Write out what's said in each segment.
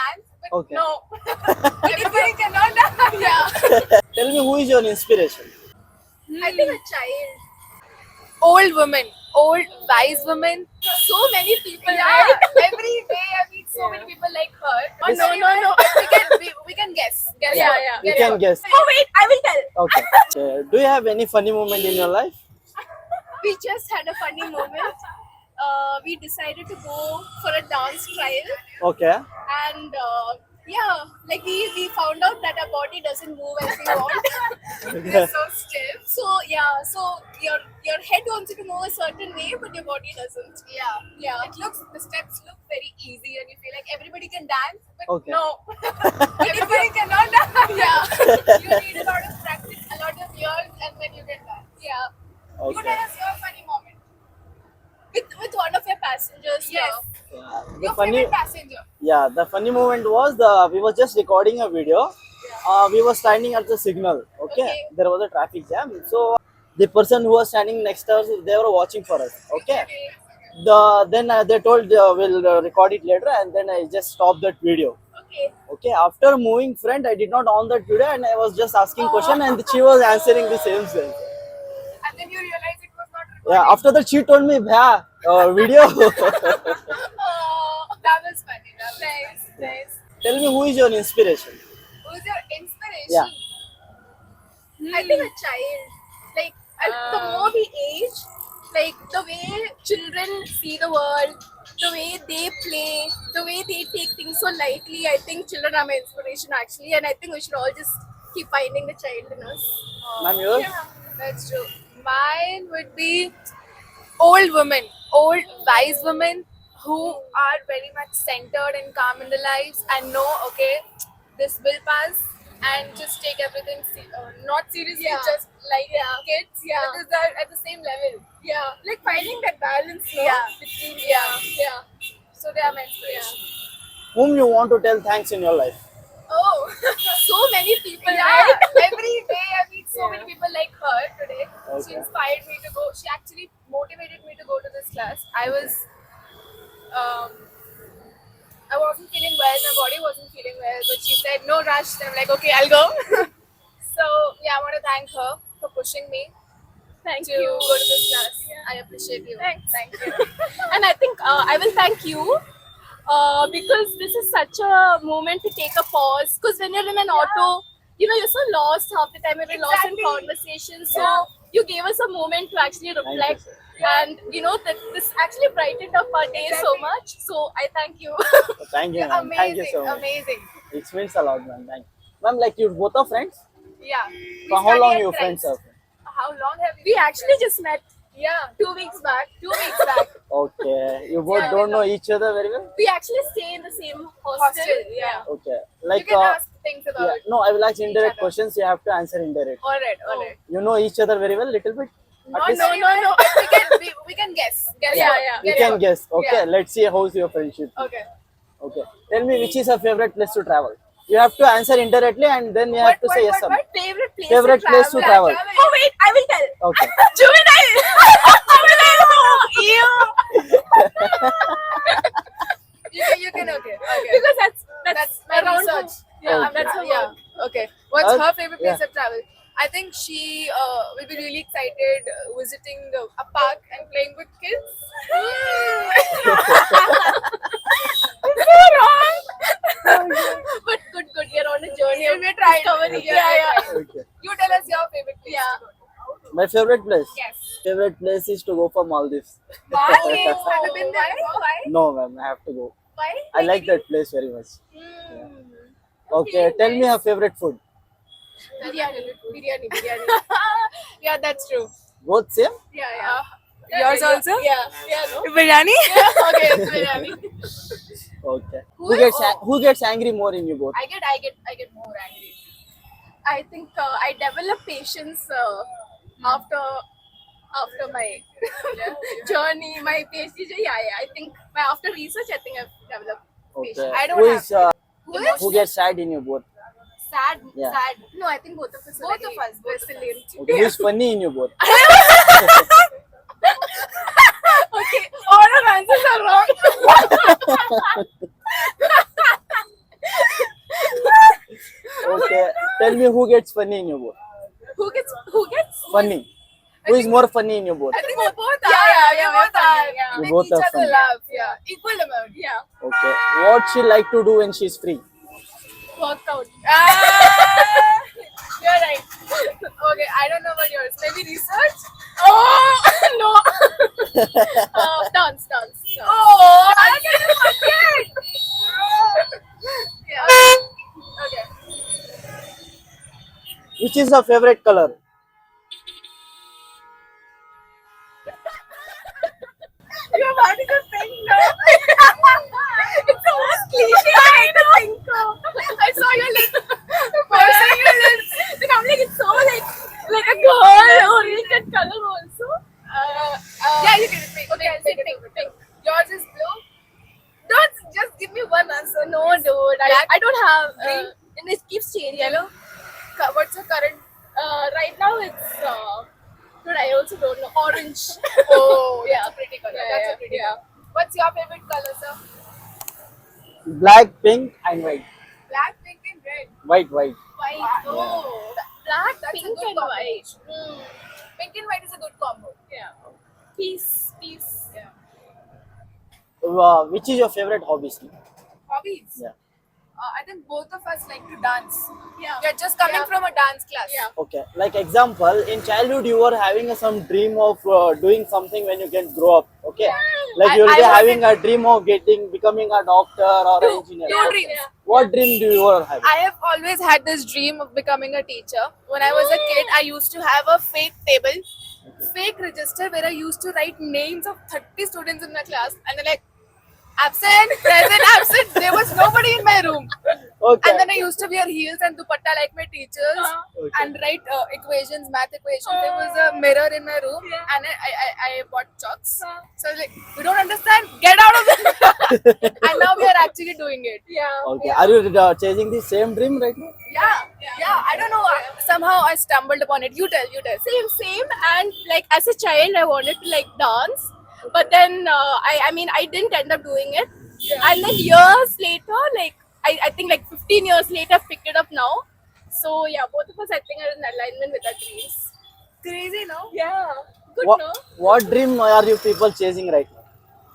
dance, but Okay. no. Everybody cannot dance. Yeah. Tell me, who is your inspiration? I think a child. Old women, old wise women. So many people. Right? Every day I meet so many people like her. Oh, no. we can guess. Yeah. You can guess. Oh wait, I will tell. Okay. Do you have any funny moment in your life? We just had a funny moment. We decided to go for a dance trial, Okay. and yeah, like we found out that our body doesn't move as we want. We're so stiff. So yeah, so your head wants you to move a certain way, but your body doesn't. Yeah. The steps look very easy, and you feel like everybody can dance, but Okay. no, everybody cannot dance. Yeah, you need a lot of practice, a lot of years, and then you can dance. Yeah. You Okay. tell us your funny moment with one of your passengers. Yes. The Your funny, favorite passenger. the funny moment was we were just recording a video. We were standing at the signal. Okay. Okay. There was a traffic jam. So the person who was standing next to us, they were watching for us. Okay. Then they told we'll record it later, and then I just stopped that video. Okay. Okay. After moving front, I did not on that video, and I was just asking question, and she was answering the same thing. And then you realize it was not recording. Yeah. After that, she told me, "Bhaiya, video." Oh, that was funny. Nice. Tell me, who is your inspiration? Who's your inspiration? Yeah. I think a child. Like the more we age, like the way children see the world, the way they play, the way they take things so lightly. I think children are my inspiration actually, and I think we should all just keep finding the child in us. Ma'am, yours? Yeah, that's true. Mine would be old women, old wise women who are very much centered and calm in their lives and know, okay, this will pass, and just take everything not seriously, just like kids, because they're at the same level. Yeah, like finding that balance, no? Between So they are my inspiration. Whom you want to tell thanks in your life? Oh, so many people. Right? Every day I meet so many people like her today. She Okay. inspired me to go. She actually motivated me to go to this class. I wasn't feeling well. My body wasn't feeling well, but she said no rush. And I'm like, okay, I'll go. So yeah, I want to thank her for pushing me to go to this class. I appreciate you. Thank you. And I think I will thank you because this is such a moment to take a pause. Because when you're in an auto, you're so lost half the time. You're lost in Exactly. conversation. So you gave us a moment to actually reflect. sir. And that this actually brightened up our day so Exactly. much. So I thank you. Thank you, You're ma'am. amazing. Thank you so much. Amazing. It means a lot, ma'am. Thank you. Ma'am, like you both are friends? Yeah. For how long you friends are? How long have We been actually friends? just met Yeah. 2 weeks back. 2 weeks back. Okay. You both Yeah, don't know each other very well? We actually stay in the same hostel. Hostel. Yeah. Okay. You Like, can ask things about. yeah. No, I will ask indirect other. questions. You have to answer indirect. Alright. You know each other very well, little bit? No. At least? We can guess. Yeah. You can guess. Okay. Yeah. Let's see how's your friendship. Okay. Okay. Tell me, which is your favorite place to travel? You have to answer indirectly, and then you have to say yes or no. Favorite place Favorite place to travel. Oh wait, I will tell. Okay. Juvenile. You can okay. Because That's my around research. Okay. That's her Yeah. work. Okay. What's Okay. her favorite place Yeah. to travel? I think she will be really excited visiting a park and playing with kids. So wrong. But good. You're on a journey of We're trying. discovery. Yeah. Okay. You tell us your favorite place. Yeah. To go. My favorite place? Yes. Favorite place is to go for Maldives. Maldives. Have you been there? Why? No, ma'am, I have to go. Why? I like that place very much. Mm. Okay, tell me her favorite food. Biryani. Yeah, that's true. Both same? Yeah. Yours also? Yeah. No? Biryani? Okay, it's biryani. Okay. Who- Who gets angry more in you both? I get more angry. I think I develop patience after my journey, my PhD. Yeah. I think after research, I think I've developed patience. Okay. I don't Who have is Who who gets sad in you both? sad. Yeah. Sad. No, I think both of us. Both of us. Resilient. Okay. Who is funny in you both? Okay. All our answers are wrong. who gets funny in you both? Who gets? Funny. Who is more funny in you both? I think we both are. Yeah, we both are. yeah. You Make both each are other funny. laugh. Yeah, equal amount. Yeah, Okay. What she like to do when she's free? workout. Ah, you're right. Okay, I don't know about yours. Maybe research. Oh no. Dance. Oh, I didn't forget. Yeah. Okay. Which is her favorite color? You're about to just think no. It's the most cliche thing to think of. I saw your lips. Pursing your lips. Then I'm like, it's so like a girl-oriented color also. Yeah, you can pick. Okay, I'll say pink. Yours is blue. Don't just give me one answer. No, dude, Black, I don't have. green, And it keeps changing. yellow. What's your current? Right now it's. Dude, I also don't know. Orange. Oh, yeah, pretty color. Yeah, That's yeah, a pretty yeah. color. What's your favorite color, sir? Black, pink, and white. Black, pink, and red. White. White. Wow. Oh, black, That's a pink, good and white. combination. Pink and white is a good combo. Yeah. Peace. Yeah. Which is your favorite hobby? Steve? Hobbies. Yeah. I think both of us like to dance. Yeah. We are just coming Yeah. from a dance class. Yeah. Okay. Like example, in childhood you were having some dream of doing something when you can grow up. Okay. Like you will I be wanted- having a dream of becoming a doctor or an engineer. Two dreams. Yeah. What dream do you were having? I have always had this dream of becoming a teacher. When I was a kid, I used to have a fake table, fake register where I used to write names of 30 students in my class, and then like absent, present, absent. There was nobody in my room. Okay. And then I used to wear heels and dupatta like my teachers Okay. and write equations, math equations. There was a mirror in my room Yeah. and I bought chalks. So I was like, we don't understand, get out of it. And now we are actually doing it. Yeah. Okay. Are you chasing the same dream right now? Yeah. I don't know. Somehow I stumbled upon it. You tell. Same. And like as a child, I wanted to like dance, but then I mean I didn't end up doing it. And then years later, like I think like 15 years later, I've picked it up now. So yeah, both of us I think are in alignment with our dreams. Crazy, no? Yeah. Good, What, no? what dream are you people chasing right now?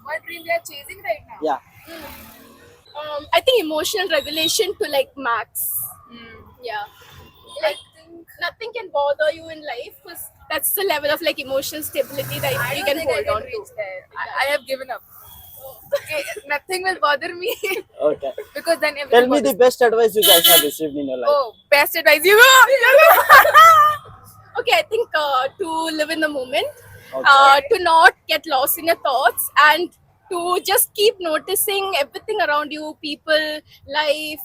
What dream we are chasing right now? Yeah. I think emotional regulation to like max. Yeah. Like nothing can bother you in life because that's the level of like emotional stability that I you don't can think I hold can on to. reach there. I have given up. Okay, nothing will bother me Okay. because then Tell everything me the bothers best advice you guys have received in your life. Oh, best advice. You go. Okay, I think to live in the moment, Okay. to not get lost in your thoughts, and to just keep noticing everything around you, people, life,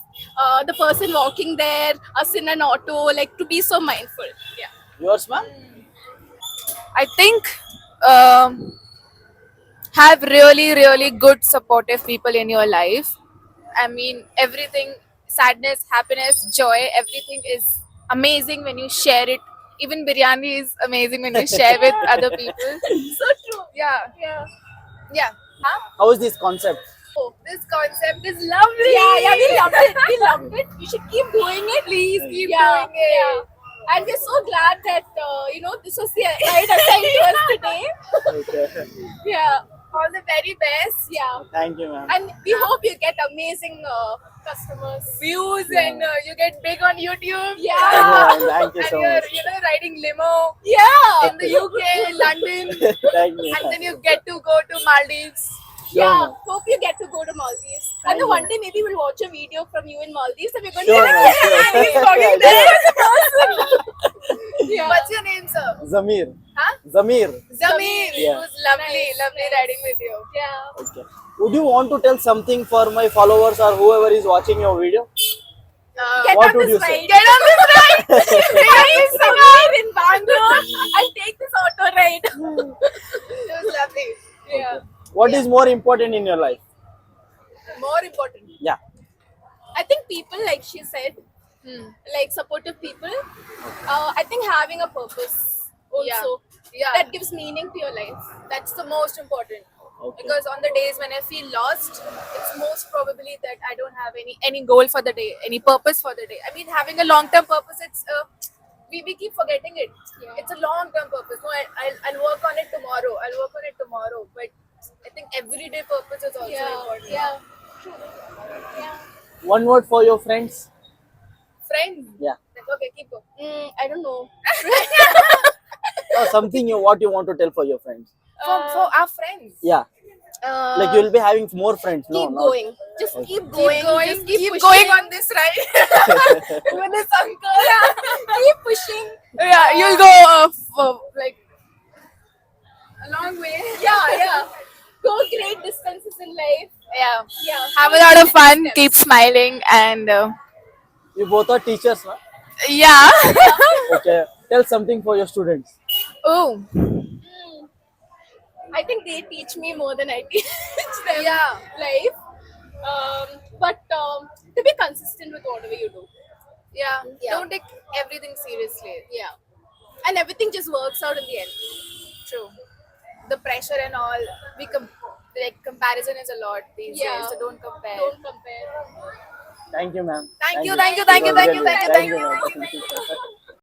the person walking there, us in an auto, like to be so mindful. Yeah. Yours, ma'am? I think have really good supportive people in your life. I mean, everything, sadness, happiness, joy, everything is amazing when you share it. Even biryani is amazing when you share with other people. So true. Yeah, Yeah. huh? How is this concept? Oh, this concept is lovely. Yeah, we loved it. We loved it. You should keep doing it. Please keep Yeah, doing it. yeah. And we're so glad that this was the right assigned to us today. Okay. Yeah, All the very best. yeah. Thank you, ma'am. And we hope you get amazing customers. Views and you get big on YouTube. Yeah. Thank you And so you're, much. riding limo Yeah. in the UK, London, Thank you. and then you get to go to Maldives. Sure, Yeah. ma'am. Hope you get to go to Maldives. Thank And then you. one day maybe we'll watch a video from you in Maldives and we're going Sure, to ma'am. Sure. He's talking Yeah, there. Yeah. What's your name, sir? Zamir. Huh? Zamir. Zamir. Yeah. It was lovely, Nice, lovely nice. riding with you. Yeah. Okay. Would you want to tell something for my followers or whoever is watching your video? Get What on would this you say? ride. Get on this ride. Ride somewhere in Bangalore and take this auto ride. It was lovely. Yeah. What is more important in your life? More important. Yeah. I think people, like she said, like supportive people. I think having a purpose also Yeah. that gives meaning to your life. That's the most important. Okay. Because on the days when I feel lost, it's most probably that I don't have any goal for the day, any purpose for the day. I mean, having a long term purpose, it's we keep forgetting it. Yeah. It's a long term purpose. No, I'll work on it tomorrow. I'll work on it tomorrow. But I think everyday purpose is also important. Yeah. True. Yeah. One word for your friends. Friends. Yeah. Okay, keep going. I don't know. Or something what you want to tell for your friends. For our friends. Yeah. Like you'll be having more friends. No, Keep not- going. Just keep going. Just Keep pushing. going on this ride with this uncle. Keep pushing. Yeah, you'll go like a long way. Yeah. Go great distances in life. Yeah. Yeah. Have a lot of fun. Keep smiling and You both are teachers, huh? yeah. Okay. Tell something for your students. Oh. I think they teach me more than I teach them. Yeah. Life. But to be consistent with whatever you do. Yeah. Yeah. Don't take everything seriously. Yeah. And everything just works out in the end. True. The pressure and all. Like comparison is a lot these Yeah. days. So don't compare. Don't compare. Thank you, ma'am. Thank you. It was really- Thank you. ma'am. Thank you.